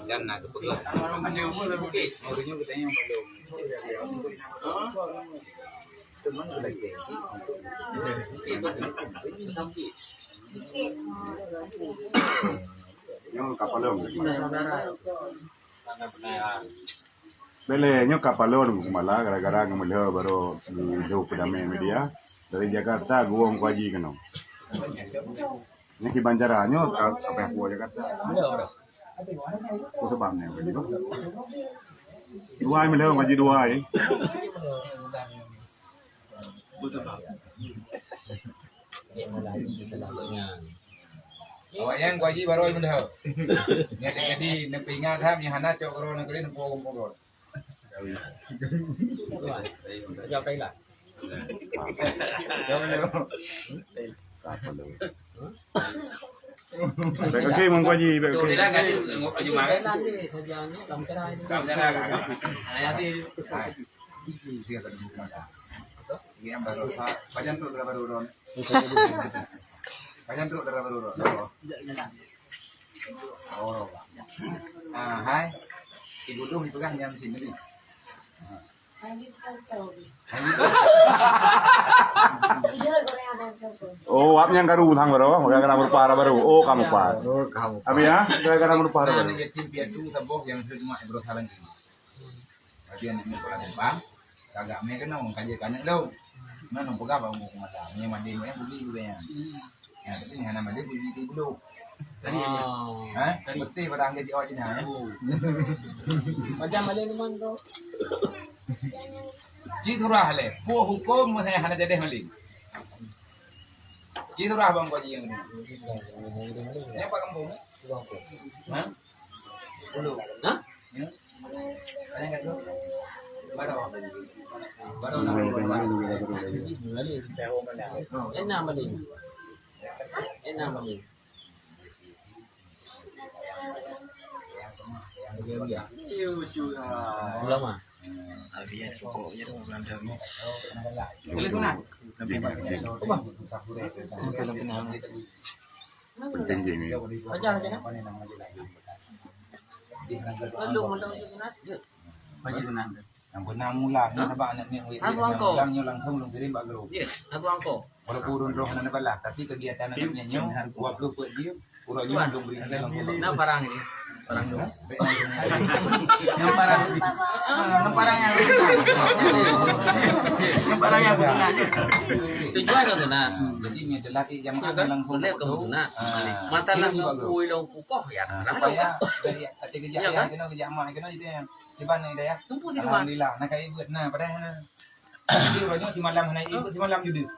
Kan nak kebetulan. Maunya katanya belum. Teman lagi. Nyo kapalon. Bele nyo kapalon kumala gara-gara ngamelo baru di jauh pedame media dari Jakarta gua mau kaji kano. Ini di Banjara nyo apa yang gua Jakarta. Kau sebab ni. Dua ay melo ngaji dua ay. Awak yang gua ji baru ini dah. Jadi nak ingat ham yang hana cok koro nak kena pokok. Jawab đây là. Baik okey mau kaji baik okey. Tidak kan cuma kan. Làm đi thời gian nó làm cái này. Kamu sana kan. Nanti siapa tadi mana? Yang baru Pajan tu berapa ron? Pajan tu berapa ron? Oh. Hai. Ibu tu pegang yang sini ni. Oh, apnya karu thang baru, gara-gara berpara baru. Oh, kamu par. Abi ya, gara-gara berpara baru. Nah, yatim piatu sabok yang cuma ibro salan ini. Bagian ini kalau bang, kagak me kena mau kaji kanan lo. Mana mau pegang mau kemana? Ini mandi yang beli juga ya. Nah, tapi yang nama dia beli dulu. Hah? Mesti barang jadi orang Cina ya. Macam mana ni man tu? Citurah le, ko hukum mana hana jadi mali. Citurah bang kaji yang ini. Ini apa kamu? Hah? Dulu. Hah? Ada nggak tuh? Baru. Baru Lali tahu mana? Enak mana? Enak mana? Belum ah? Biar pokoknya tu belum tahu. Teleponan. Penting ini. Ajar aja kan? Belum ada Bagi tunang. Yang benar mula ni nampak anak ni. Yang nyolang thong long kirim bak group. Yes, aku angko. Walaupun urun roh nana balah, tapi kegiatan anaknya nyo, buat lu buat dia, urang nyo dong beri dalam rumah. Nah barang ini. Barang tu. Yang parang yang yang benar je. Tujuan ke sana? Jadi ni adalah yang Agak dalam boleh ke sana. Mata lah kui long kukoh ya. Supaya dari hati kejayaan kena kejaman kena itu yang di mana itu ya. Tumpu di rumah. Alhamdulillah, nak kaya buat na pada. Jadi orangnya di malam hari ikut di malam juga.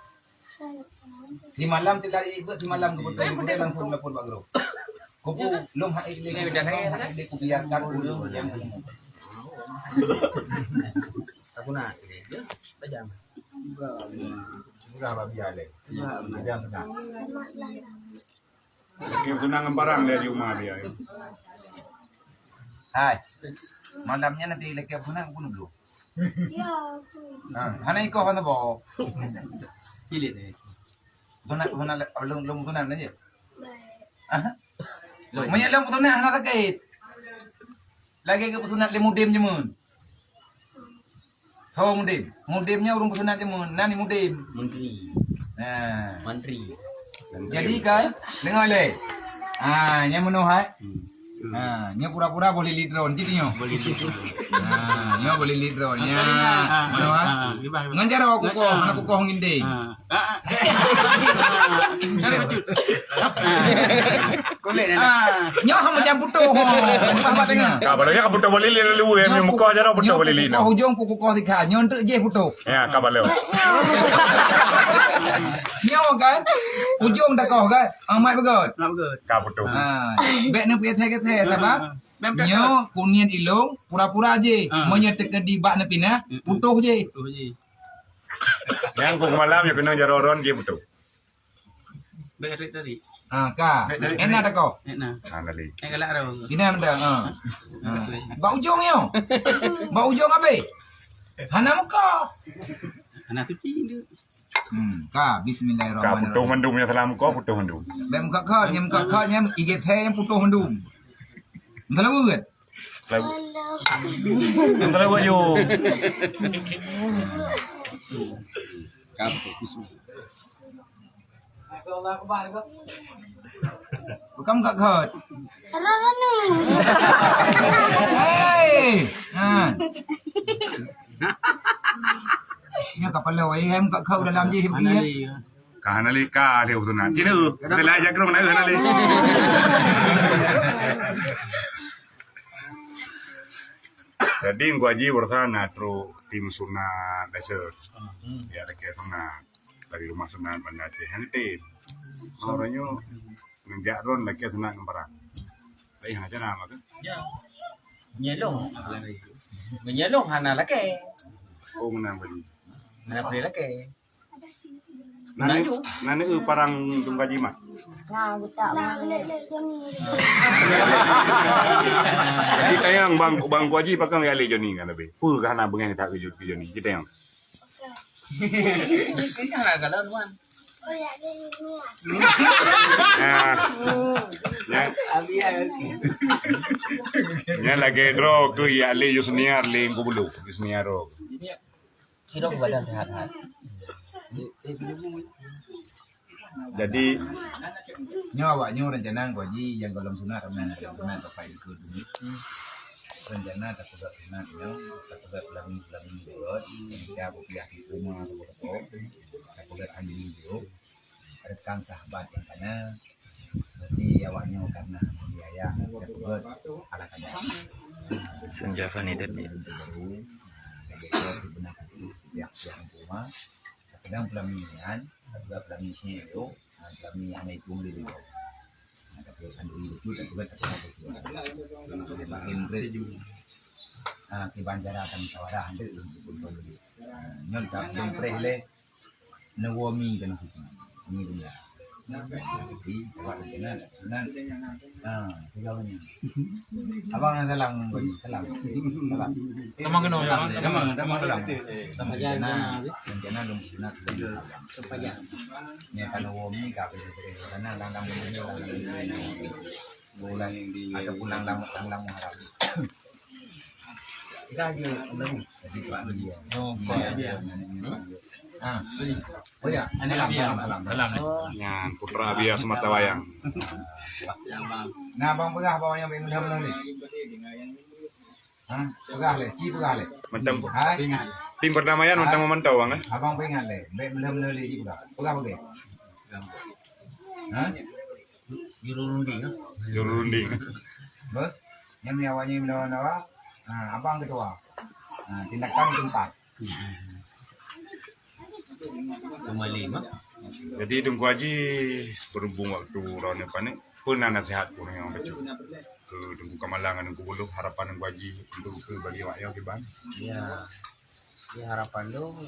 Di malam tidak ikut di malam kebetulan langsung lapor Pak Guru. Kupu lom hak ini dan hak ini kubiarkan dulu yang Aku nak dia. Bajam. Enggak apa biar deh. Jam tenang. Yang tunangan barang dia di rumah dia. Hai. Malamnya nanti lagi apa nak bunuh dulu. Ya. Hana iko hana bo. Pilih deh. Hana lom tunan aja. Baik. Banyak lom tunan hana terkait. Lagi ke tunan le mudim jemun. Tahu mudim. Mudimnya urung tunan jemun. Nani mudim. Menteri. Nah. Menteri. Jadi kan dengar le. Yang menuhai. Nya pura-pura boleh lead drone gitu nyo. Boleh di situ. Nyo boleh lead drone nya. Menuha. Nganjar aku kok, mana aku kok nginde. Nyo hang macam putuh. Apa tengah? Kabarnya kamu putar boleh lu yang muka aja putar boleh lino. Kau hujung kuku kau tiga. Nyo untuk je putuh. Ya kabar lu. Nyo kan? Hujung dah kau kan? Amat bagus. Kamu putar. Bek ni kethe-kethe apa? Nyo kunian ilong pura-pura je. Menyertakan di bak nepi na putuh je. Yang kau malam yang kena jaroron dia putar. Berit tadi. Ka. Enak dah kau. Enak. Nali. Galak dah. Gini dah. Bak ujung yo. Bak ujung apa? Hana muka. Anak suci dia. Ka Ka bismillahirrahmanirrahim. putuh mendumnya salam kau putuh mendum. Bem kakak nyam iget he yang putuh mendum. Entah buat. Lagu. Antara gua yo. Bukan kakak. Kenapa nih? Hei. Nya kapal lawai hem kakak dalam je hem dia. Kahana li ka dia utunan. Cina kita lah aja kerong na li. Jadi gua aji bersana tro tim sunat dasar. Ya dekat sunat dari rumah sunat Banda Aceh. Ini tim. Orangnya menjak ron lagi sunat nembaran. Tapi aja nama kan. Ya. Menyelong. Menyelong hana laki. Oh menang beli. Hana beli laki. Nani parang tunggu jimat. Nah, kita lek jam ni. Jadi tayang bang kuaji pakai nggak le Joni kan lebih. Pul kahana bengen tak ke Joni. Kita yang. Cái hana cả lớn luôn. Oh ya, ni. Ya lagi drog tu ya le Yusniar le ngubulu. Yusniar rog. Hidup badan sehat-sehat. Jadi Nyawanya rencana gua ji yang dalam sunat ramai sunat apa itu dulu. Rencana tak ada sunat ya, tak ada lagi buat. Dia bukan di rumah atau apa. Tak ada anjing dia. Ada kan sahabat yang kana. Jadi awaknya karena biaya tak buat ala kada. Senja Fani Dedi. Yang rumah. Kadang pelaminan, juga pelaminan itu, pelaminan yang itu beli dulu. Ada pilihan dulu itu, dan juga terserah itu. Semakin berat, di Banjara akan musyawarah anda untuk beli. Nyon tak belum perle, nawami kan itu, ini dia. Jadi, buat dengan, sejauhnya. Abang yang telang, telang. Tamang kena ya. Damang telang. Rencana belum sunat supaya nya kalau wami ka karena lang bulan ada pulang lang harap kita aja belum jadi Pak dia oh ya ini alam nyan putra bias mata wayang. nah bang pegah bawahnya bang mudah ni pegah le pegah le Macam hai tim perdamaian macam memantau bang. abang pengen le benar-benar le pegah pegah Juru runding. Ber, yang awalnya melawan-lawan, abang ketua, tindakan tempat. Cuma 5. Jadi tunggu haji berhubung waktu rawan apa ni pun nasihat pun yang baca ke tunggu kemalangan tunggu bulu harapan tunggu haji untuk ke bagi wak yang kiban. Ya. Ya harapan dong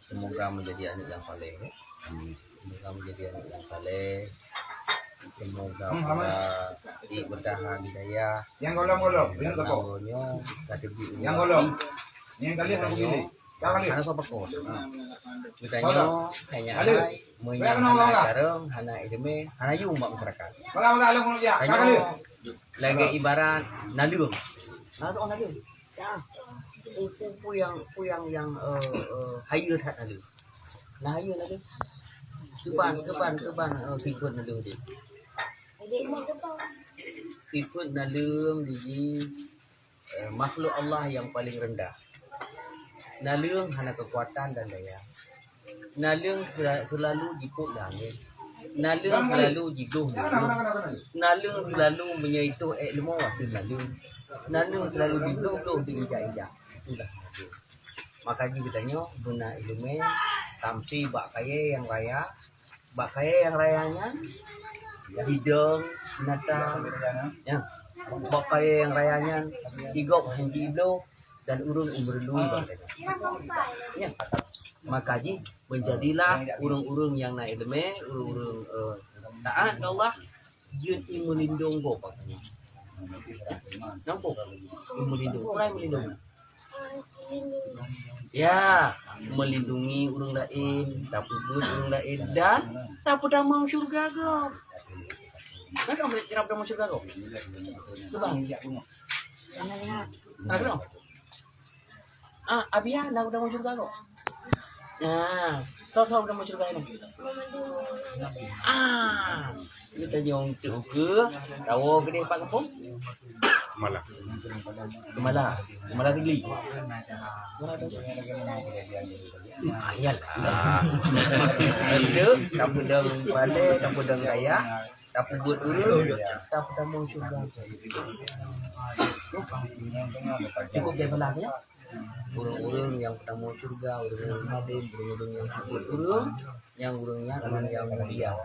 semoga menjadi anak yang saleh. Semoga menjadi anak yang saleh. Semoga pada berkah hidayah. Yang golong-golong, yang tepuk. Yang golong, yang kalian aku pilih. Hana sa bako. Mitanya hanya ay munya hana kareng hana ideme hana yung masyarakat. Maga alam ko ya. Kanyo lagi ibarat nalium. Nato nalium. Ya. Puyang yang hayu that nalium. Nah hayu nalium. Keban tikun nalium di. Tikun nalium di makhluk Allah yang paling rendah. Naliung hana kekuatan dan daya. Naliung selalu jipuk langit. Naliung selalu jiduh. Naliung selalu menyaitu ilmu waktu naliung. Naliung selalu jiduh di ijak-ijak. Itulah naliung. Makanya kitanya guna ilmu tamsi bak kaya yang raya. Bak kaya yang rayanya hidung, binatang, ya. Bak kaya yang rayanya igok hanjilo dan urung umurlui katanya. Ya. Makanya menjadilah urung-urung yang naik ilmu, urung-urung taat Allah, yun imulindung go katanya. Nampak? Imulindung, mulai melindung. Ya, melindungi orang lain, tak pudut orang lain dan tak pernah mau syurga kau. Nak kamu kira pernah mau syurga kau? Coba. Nak kau? Abia, nak pernah mau syurga kau? Nah, tahu pernah mau syurga ini? Kita nyong tu ke, tahu gede pak kampung? Malah. Kemala tinggi. Iyalah. Itu tak pedang balik, tak pedang raya, tak pedut dulu, tak pedang mau syurga. Cukup dia belakangnya. Urung-urung yang pedang mau syurga, urung-urung madin, urung-urung yang syukur urung, yang urungnya teman yang mulia.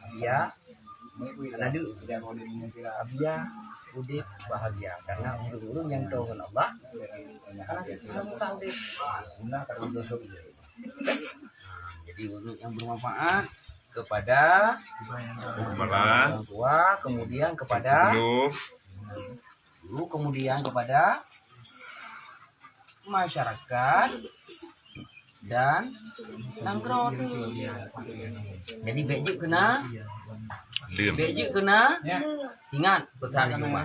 Abia, Nadu, Abia, Udit bahagia karena urung-urung yang tahu dengan Allah. Karena kita tahu deh. Jadi urung yang bermanfaat kepada orang tua, kemudian kepada guru, kemudian kepada masyarakat dan nangkro tu. Jadi bejek kena ingat pesan rumah.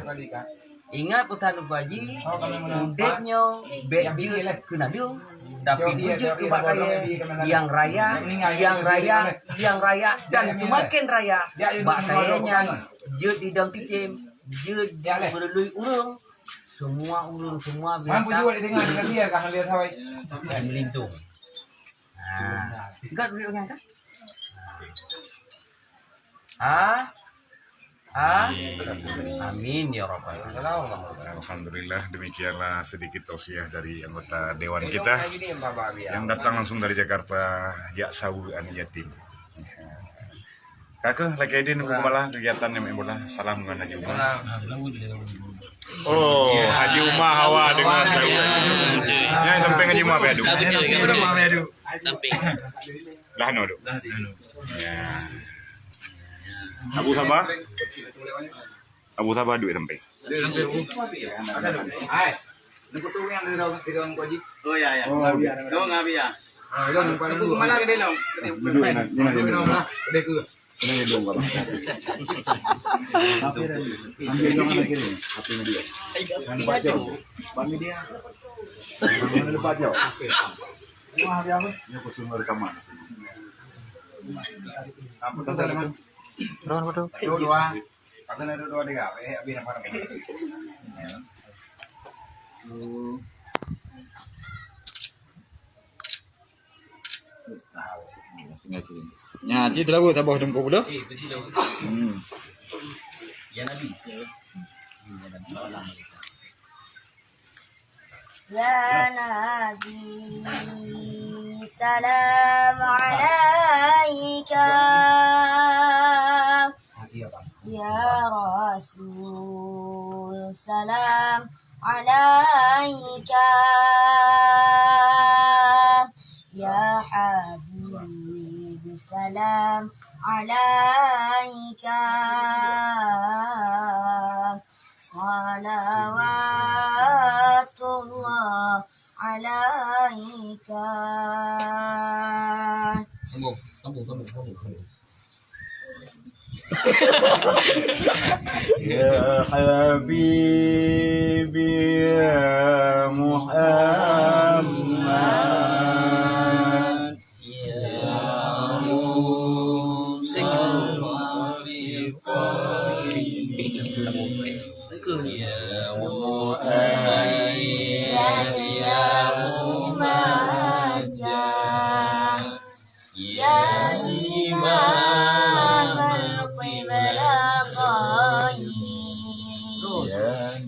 Ingat pesan baji, udetnya bejek kena dia. Tapi bejek kebat kaya yang raya dan semakin raya. Bak kayanya je di dalam ticim, je berlui urung. Semua urung semua Mampu juga didengar dengan dia kan lihat Hawaii. dan melindung. Enggak duit orang kan? Amin ya rabbal alamin. Alhamdulillah, demikianlah sedikit tausiah dari anggota dewan kita yang datang langsung dari Jakarta, Yaksawu An Yatim. Kakak, lagi ada nunggu malah kegiatan yang bola salam dengan Haji Umar. Oh, Haji Umar Hawa dengan selalu. Ya, sampai Haji Umar beadu. Sampai. Lah no. Ya. Abu Sabah duit sampai. Hai. Nunggu tu yang di dalam koji. Oh ya. Dong abi ya. Dong paling dulu. Malah gede long. Duduk enak. Ini Dulu lah. Gede ke. Ini dong Bapak. Ambil dong anak kiri. HP-nya dia. Lupa jauh. Bang dia. Mana lupa jauh. Wah, dia apa? Ini aku semua rekaman. Apa tu salah? Dua. Aku nak dua tiga. Abi nak mana? Ya, cik telah buat tabah dengkau budak. Ya Nabi. Ya Nabi, salam alaika. Ya Rasul, salam alaika. Ya Habib, salam alaika. Salawatullah alaika. Sambung. Ya Habibi ya Muhammad.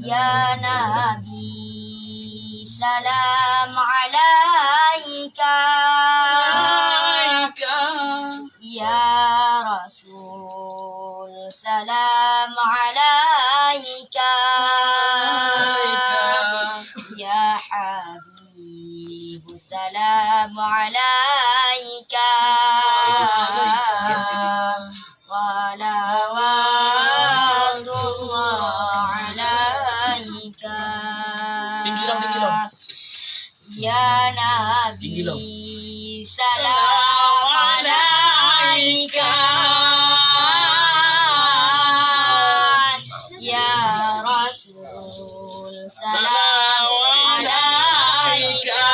Ya Nabi, salam alaika. Ya Rasul, salam alaika. Ya Habib, salam alaika. Salawatullah alaika. Tinggi dong. belum? Salam alaika ya Rasul. Salam alaika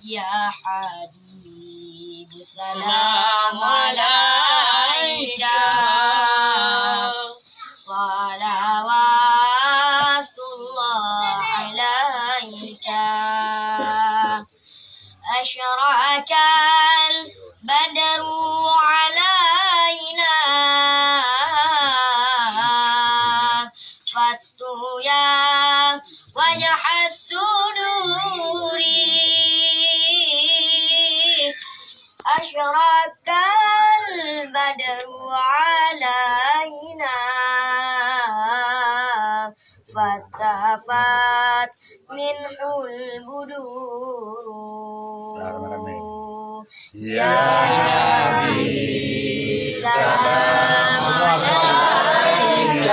ya Habib. Salam alaika. Salawatullah alaika. أشرق البدر علينا فاتيا وجح الصدور أشرق البدر علينا فاتفت منه البدور يا حبيب سلام عليك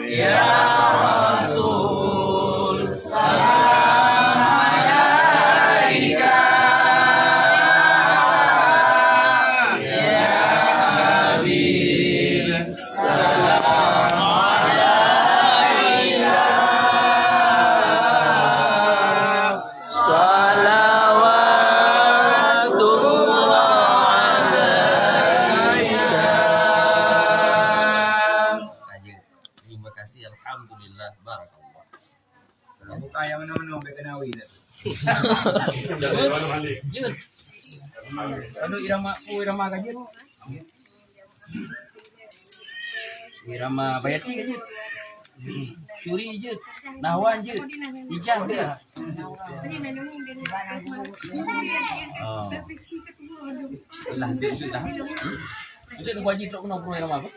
يا رسول سلام عليك يا حبيب سلام عليك Terima kasih, alhamdulillah, barakallah. Aku kaya mana-mana bekenawi dah. Jut. Aduh irama kaji. Irama bayati kaji. Syuri je, Nahwan je, Ijaz dia. Oh. Lah, dia dah. Dia nak wajib tak kena irama apa?